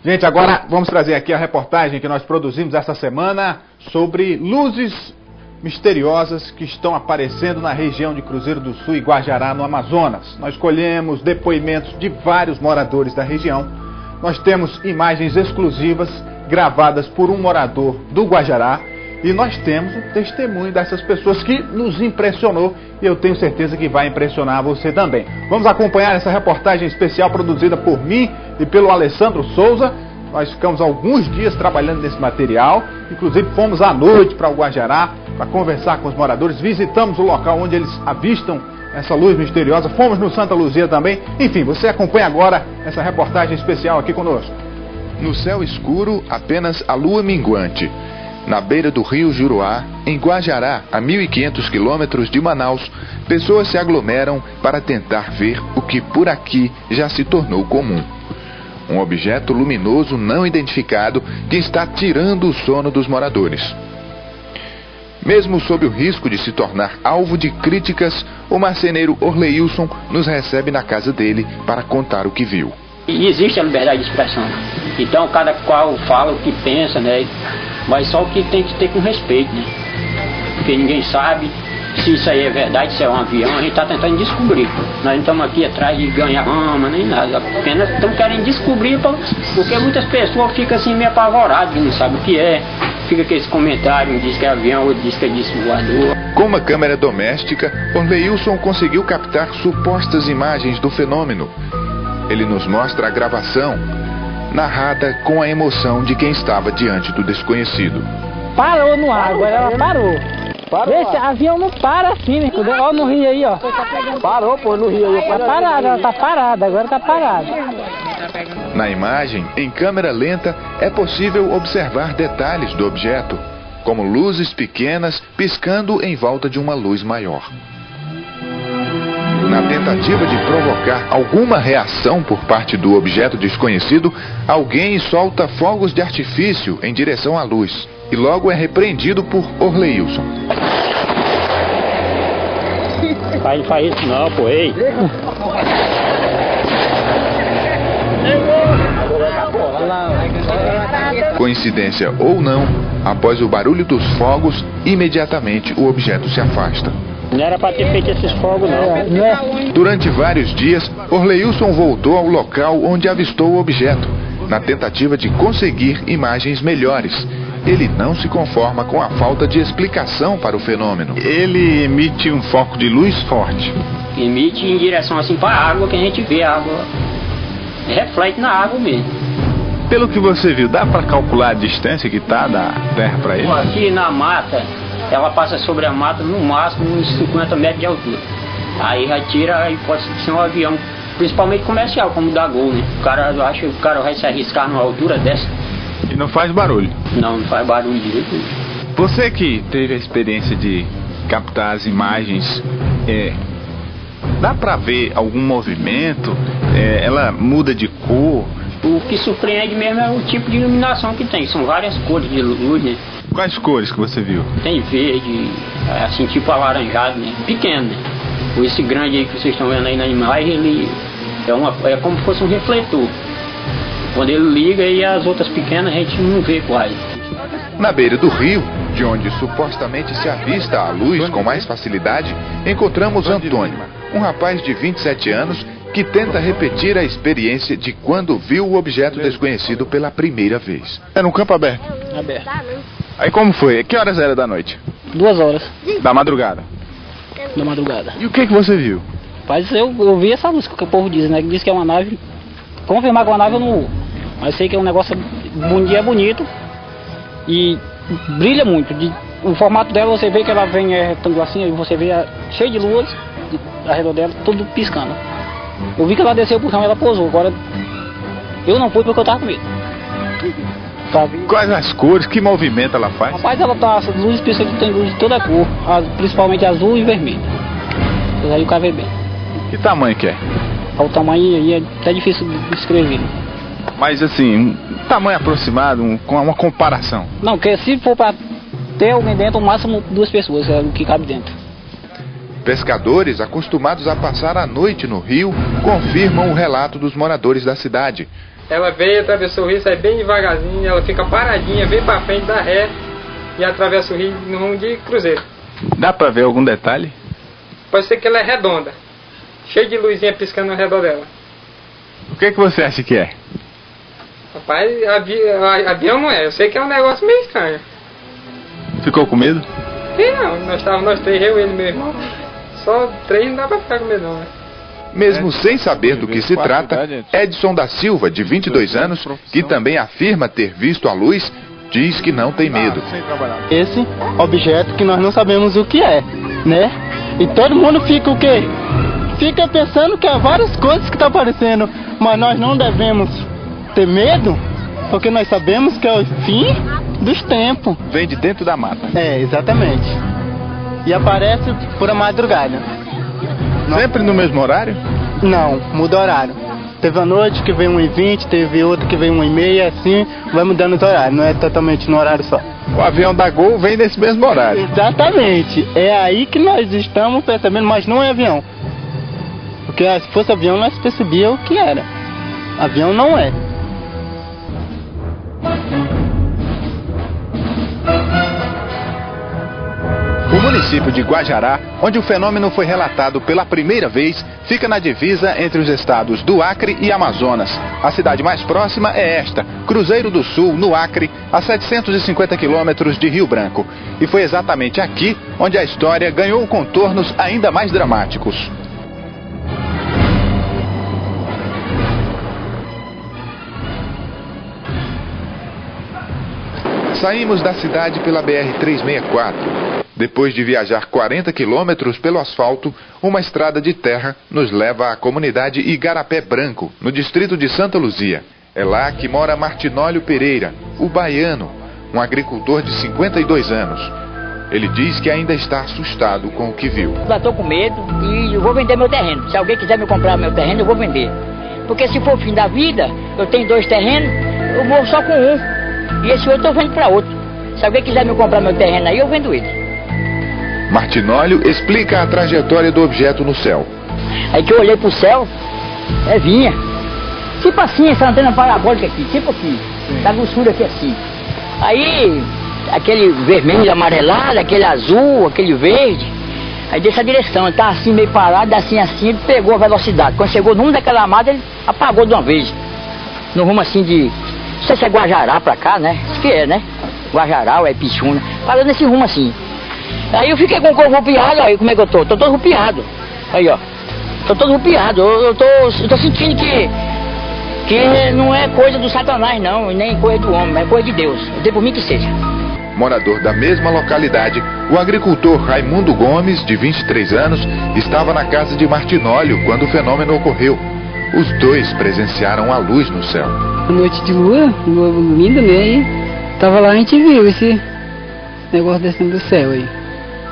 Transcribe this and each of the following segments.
Gente, agora vamos trazer aqui a reportagem que nós produzimos essa semana sobre luzes misteriosas que estão aparecendo na região de Cruzeiro do Sul e Guajará, no Amazonas. Nós colhemos depoimentos de vários moradores da região. Nós temos imagens exclusivas gravadas por um morador do Guajará e nós temos o testemunho dessas pessoas que nos impressionou e eu tenho certeza que vai impressionar você também. Vamos acompanhar essa reportagem especial produzida por mim e pelo Alessandro Souza. Nós ficamos alguns dias trabalhando nesse material, inclusive fomos à noite para o Guajará para conversar com os moradores, visitamos o local onde eles avistam essa luz misteriosa, fomos no Santa Luzia também. Enfim, você acompanha agora essa reportagem especial aqui conosco. No céu escuro, apenas a lua minguante. Na beira do rio Juruá, em Guajará, a 1.500 quilômetros de Manaus, pessoas se aglomeram para tentar ver o que por aqui já se tornou comum. Um objeto luminoso não identificado que está tirando o sono dos moradores. Mesmo sob o risco de se tornar alvo de críticas, o marceneiro Orleilson nos recebe na casa dele para contar o que viu. E existe a liberdade de expressão. Então cada qual fala o que pensa, né? Mas só o que tem que ter com respeito, né? Porque ninguém sabe se isso aí é verdade, se é um avião, a gente está tentando descobrir. Nós não estamos aqui atrás de ganhar fama, nem nada. Apenas estamos querendo descobrir, porque muitas pessoas ficam assim meio apavoradas, não sabem o que é. Fica aqueles comentários, um diz que é avião, outro diz que é disco voador. Com uma câmera doméstica, Orleilson conseguiu captar supostas imagens do fenômeno. Ele nos mostra a gravação, narrada com a emoção de quem estava diante do desconhecido. Parou no ar, agora ela parou. Esse avião não para assim, né? Ó no rio aí, ó. Parou, pô, no rio aí. Tá parada, ela tá parada, agora tá parada. Na imagem, em câmera lenta, é possível observar detalhes do objeto, como luzes pequenas piscando em volta de uma luz maior. Na tentativa de provocar alguma reação por parte do objeto desconhecido, alguém solta fogos de artifício em direção à luz e logo é repreendido por Orleilson. Pai, não faz isso não, pô, ei. Coincidência ou não, após o barulho dos fogos, imediatamente o objeto se afasta. Não era para ter feito esses fogos não. Durante vários dias, Orleilson voltou ao local onde avistou o objeto, na tentativa de conseguir imagens melhores. Ele não se conforma com a falta de explicação para o fenômeno. Ele emite um foco de luz forte. Emite em direção assim para a água, que a gente vê a água. Reflete na água mesmo. Pelo que você viu, dá para calcular a distância que está da Terra para ele? Aqui na mata, ela passa sobre a mata no máximo uns 50 metros de altura. Aí já tira e pode ser um avião, principalmente comercial, como o da Gol, né? Eu acho que o cara vai se arriscar numa altura dessa. E não faz barulho? Não faz barulho direito. Você que teve a experiência de captar as imagens, dá para ver algum movimento? Ela muda de cor? O que surpreende mesmo é o tipo de iluminação que tem. São várias cores de luz, né? Quais cores que você viu? Tem verde, assim tipo alaranjado, né? Pequeno, né? Esse grande aí que vocês estão vendo aí na imagem, ele é como se fosse um refletor. Quando ele liga e as outras pequenas a gente não vê quase. Na beira do rio, de onde supostamente se avista a luz com mais facilidade, encontramos Antônio, um rapaz de 27 anos que tenta repetir a experiência de quando viu o objeto desconhecido pela primeira vez. Era um campo aberto? Aberto. Aí como foi? Que horas era da noite? 2 horas Da madrugada? da madrugada. E o que você viu? Mas eu vi essa luz que o povo diz, né? Que diz que é uma nave. Confirmar que é uma nave eu não. Mas sei que é um negócio bonito e brilha muito. O formato dela você vê que ela vem retangular assim, aí você vê cheio de luz ao redor dela, tudo piscando. Eu vi que ela desceu pro chão e ela pousou. Agora eu não fui porque eu tava com medo. Sabe? Quais as cores? Que movimento ela faz? Rapaz, ela tá, as luzes piscando, tem luz de toda cor, principalmente azul e vermelho. Aí o cara vê bem. Que tamanho que é? O tamanho aí é até difícil de descrever. Mas assim, um tamanho aproximado, com uma comparação. Não, porque se for para ter alguém dentro, o máximo 2 pessoas é o que cabe dentro. Pescadores acostumados a passar a noite no rio confirmam o relato dos moradores da cidade. Ela veio, atravessou o rio, sai bem devagarzinho, ela fica paradinha, vem pra frente, dá ré e atravessa o rio no rumo de cruzeiro. Dá pra ver algum detalhe? Pode ser que ela é redonda, cheia de luzinha piscando ao redor dela. O que você acha que é? Rapaz, avião não é, eu sei que é um negócio meio estranho. Ficou com medo? E não, nós três, eu, ele e meu irmão. Só 3 não dá pra ficar com medo não, né? Mesmo sem saber do que se trata, Edson da Silva, de 22 anos, que também afirma ter visto a luz, diz que não tem medo. Esse objeto que nós não sabemos o que é, né? E todo mundo fica o quê? Fica pensando que há várias coisas que estão aparecendo, mas nós não devemos ter medo, porque nós sabemos que é o fim dos tempos. Vem de dentro da mata. É, exatamente. E aparece por a madrugada. Sempre no mesmo horário? Não, muda horário. Teve a noite que veio 1h20, teve outra que veio 1h30, assim, vai mudando os horários, não é totalmente no horário só. O avião da Gol vem nesse mesmo horário. Exatamente, é aí que nós estamos percebendo, mas não é avião. Porque se fosse avião nós percebíamos o que era. Avião não é. O município de Guajará, onde o fenômeno foi relatado pela primeira vez, fica na divisa entre os estados do Acre e Amazonas. A cidade mais próxima é esta, Cruzeiro do Sul, no Acre, a 750 quilômetros de Rio Branco. E foi exatamente aqui onde a história ganhou contornos ainda mais dramáticos. Saímos da cidade pela BR-364. Depois de viajar 40 quilômetros pelo asfalto, uma estrada de terra nos leva à comunidade Igarapé Branco, no distrito de Santa Luzia. É lá que mora Martinólio Pereira, o baiano, um agricultor de 52 anos. Ele diz que ainda está assustado com o que viu. Eu estou com medo e eu vou vender meu terreno. Se alguém quiser me comprar meu terreno, eu vou vender. Porque se for o fim da vida, eu tenho 2 terrenos, eu morro só com um. E esse outro eu vendo para outro. Se alguém quiser me comprar meu terreno aí, eu vendo ele. Martinólio explica a trajetória do objeto no céu. Aí que eu olhei pro céu, vinha. Tipo assim, essa antena parabólica aqui, tipo aqui. Da grossura aqui assim. Aí, aquele vermelho amarelado, aquele azul, aquele verde. Aí dessa direção, ele tá assim meio parado, assim, ele pegou a velocidade. Quando chegou no rumo daquela mata, ele apagou de uma vez. No rumo assim de... Não sei se é Guajará pra cá, né? Acho que é, né? Guajará ou é Pichuna. Parou nesse rumo assim. Aí eu fiquei com o corpo rupiado, aí como é que eu tô? Tô todo rupiado. Aí, ó. Tô todo rupiado. Eu tô sentindo que não é coisa do Satanás, não. Nem coisa do homem, é coisa de Deus. Eu dei por mim que seja. Morador da mesma localidade, o agricultor Raimundo Gomes, de 23 anos, estava na casa de Martinólio quando o fenômeno ocorreu. Os dois presenciaram a luz no céu. Noite de lua linda, né? E tava lá, a gente viu esse negócio descendo do céu aí.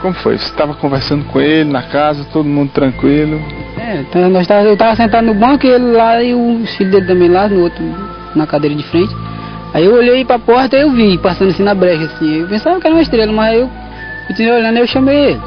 Como foi? Você estava conversando com ele na casa, todo mundo tranquilo? Então eu tava sentado no banco e ele lá e os filhos dele também lá, no outro, na cadeira de frente. Aí eu olhei pra porta e eu vi, passando assim na brecha, assim. Eu pensava que era uma estrela, mas eu continuei olhando e eu chamei ele.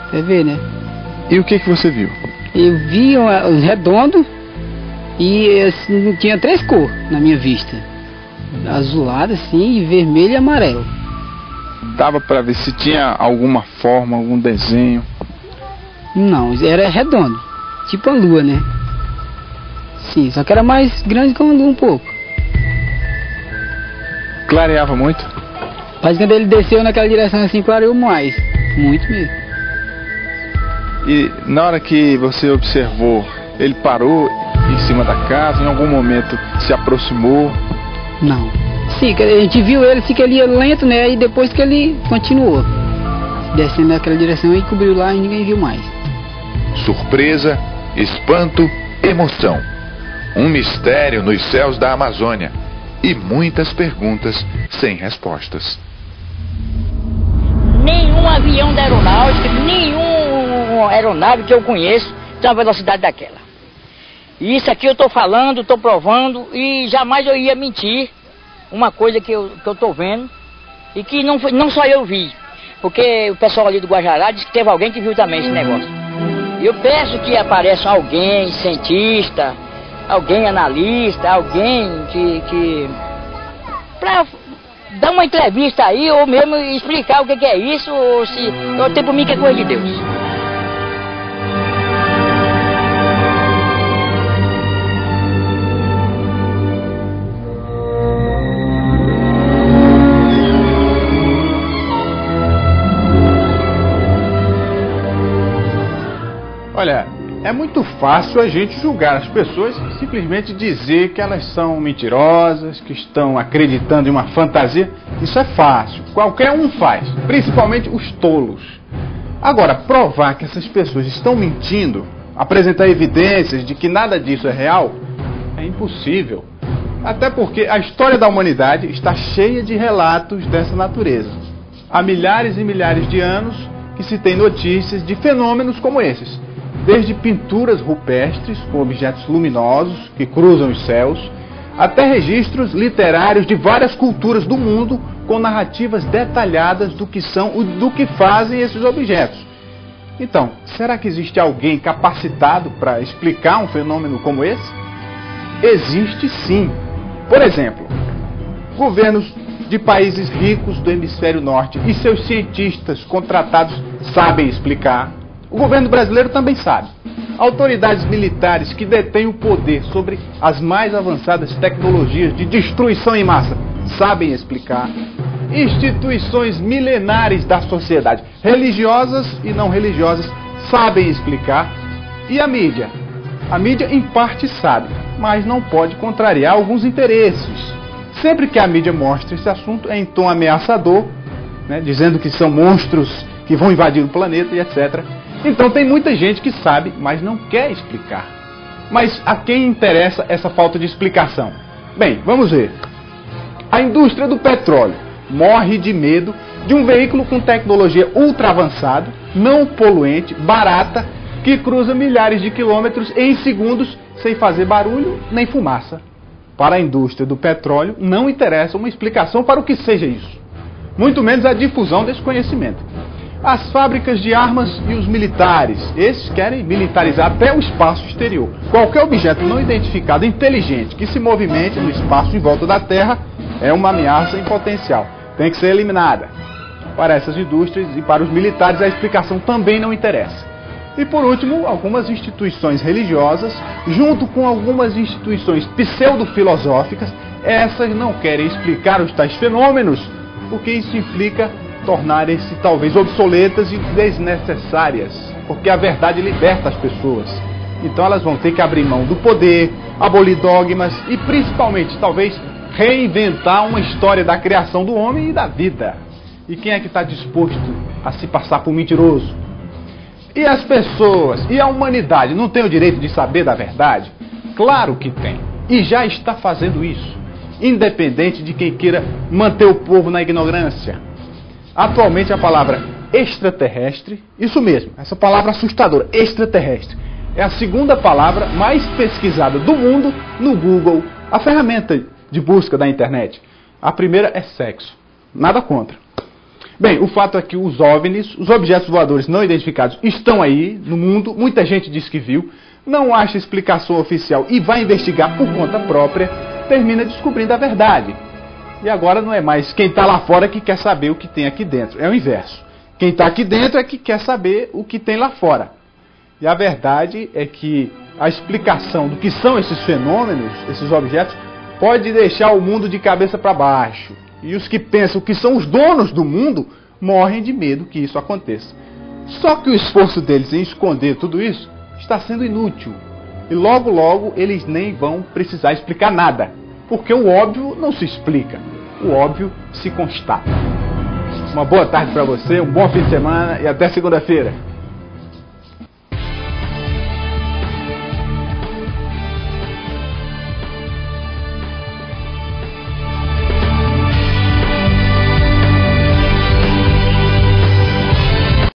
Você vê, né? E o que você viu? Eu vi um redondo e assim, tinha 3 cores na minha vista. Azulado assim, e vermelho e amarelo. Dava pra ver se tinha alguma forma, algum desenho? Não, era redondo, tipo a lua, né? Sim, só que era mais grande que uma lua um pouco. Clareava muito? Mas quando ele desceu naquela direção assim, clareou mais. Muito mesmo. E na hora que você observou, ele parou em cima da casa, em algum momento se aproximou? Não. Sim, a gente viu ele, sim, que ele ia lento, né? E depois que ele continuou descendo naquela direção e cobriu lá e ninguém viu mais. Surpresa, espanto, emoção. Um mistério nos céus da Amazônia. E muitas perguntas sem respostas. Nenhum avião da aeronáutica, nenhum aeronave que eu conheço tem uma velocidade daquela. E isso aqui eu estou falando, estou provando e jamais eu ia mentir. Uma coisa que eu estou vendo e que não só eu vi, porque o pessoal ali do Guajará disse que teve alguém que viu também esse negócio. Eu peço que apareça alguém, cientista, alguém analista, alguém que pra dar uma entrevista aí, ou mesmo explicar o que é isso, ou se eu tenho por mim que é coisa de Deus. Olha, é muito fácil a gente julgar as pessoas e simplesmente dizer que elas são mentirosas, que estão acreditando em uma fantasia. Isso é fácil, qualquer um faz, principalmente os tolos. Agora, provar que essas pessoas estão mentindo, apresentar evidências de que nada disso é real, é impossível. Até porque a história da humanidade está cheia de relatos dessa natureza. Há milhares e milhares de anos que se tem notícias de fenômenos como esses. Desde pinturas rupestres com objetos luminosos que cruzam os céus, até registros literários de várias culturas do mundo com narrativas detalhadas do que são e do que fazem esses objetos. Então, será que existe alguém capacitado para explicar um fenômeno como esse? Existe sim. Por exemplo, governos de países ricos do hemisfério norte e seus cientistas contratados sabem explicar. O governo brasileiro também sabe. Autoridades militares que detêm o poder sobre as mais avançadas tecnologias de destruição em massa sabem explicar. Instituições milenares da sociedade, religiosas e não religiosas, sabem explicar. E a mídia? A mídia em parte sabe, mas não pode contrariar alguns interesses. Sempre que a mídia mostra esse assunto é em tom ameaçador, né, dizendo que são monstros que vão invadir o planeta e etc. Então tem muita gente que sabe, mas não quer explicar. Mas a quem interessa essa falta de explicação? Bem, vamos ver. A indústria do petróleo morre de medo de um veículo com tecnologia ultra avançada, não poluente, barata, que cruza milhares de quilômetros em segundos sem fazer barulho nem fumaça. Para a indústria do petróleo não interessa uma explicação para o que seja isso, muito menos a difusão desse conhecimento. As fábricas de armas e os militares, esses querem militarizar até o espaço exterior. Qualquer objeto não identificado inteligente que se movimente no espaço em volta da Terra é uma ameaça em potencial. Tem que ser eliminada. Para essas indústrias e para os militares a explicação também não interessa. E por último, algumas instituições religiosas, junto com algumas instituições pseudo-filosóficas, essas não querem explicar os tais fenômenos, porque isso implica tornarem-se talvez obsoletas e desnecessárias, porque a verdade liberta as pessoas. Então elas vão ter que abrir mão do poder, abolir dogmas e principalmente, talvez, reinventar uma história da criação do homem e da vida. E quem é que está disposto a se passar por mentiroso? E as pessoas e a humanidade não têm o direito de saber da verdade? Claro que tem, e já está fazendo isso, independente de quem queira manter o povo na ignorância. Atualmente a palavra extraterrestre, isso mesmo, essa palavra assustadora, extraterrestre, é a segunda palavra mais pesquisada do mundo no Google, a ferramenta de busca da internet. A primeira é sexo, nada contra. Bem, o fato é que os OVNIs, os objetos voadores não identificados, estão aí no mundo, muita gente diz que viu, não acha explicação oficial e vai investigar por conta própria, termina descobrindo a verdade. E agora não é mais quem está lá fora que quer saber o que tem aqui dentro. É o inverso. Quem está aqui dentro é que quer saber o que tem lá fora. E a verdade é que a explicação do que são esses fenômenos, esses objetos, pode deixar o mundo de cabeça para baixo. E os que pensam que são os donos do mundo morrem de medo que isso aconteça. Só que o esforço deles em esconder tudo isso está sendo inútil. E logo, logo, eles nem vão precisar explicar nada. Porque o óbvio não se explica, o óbvio se constata. Uma boa tarde para você, um bom fim de semana e até segunda-feira.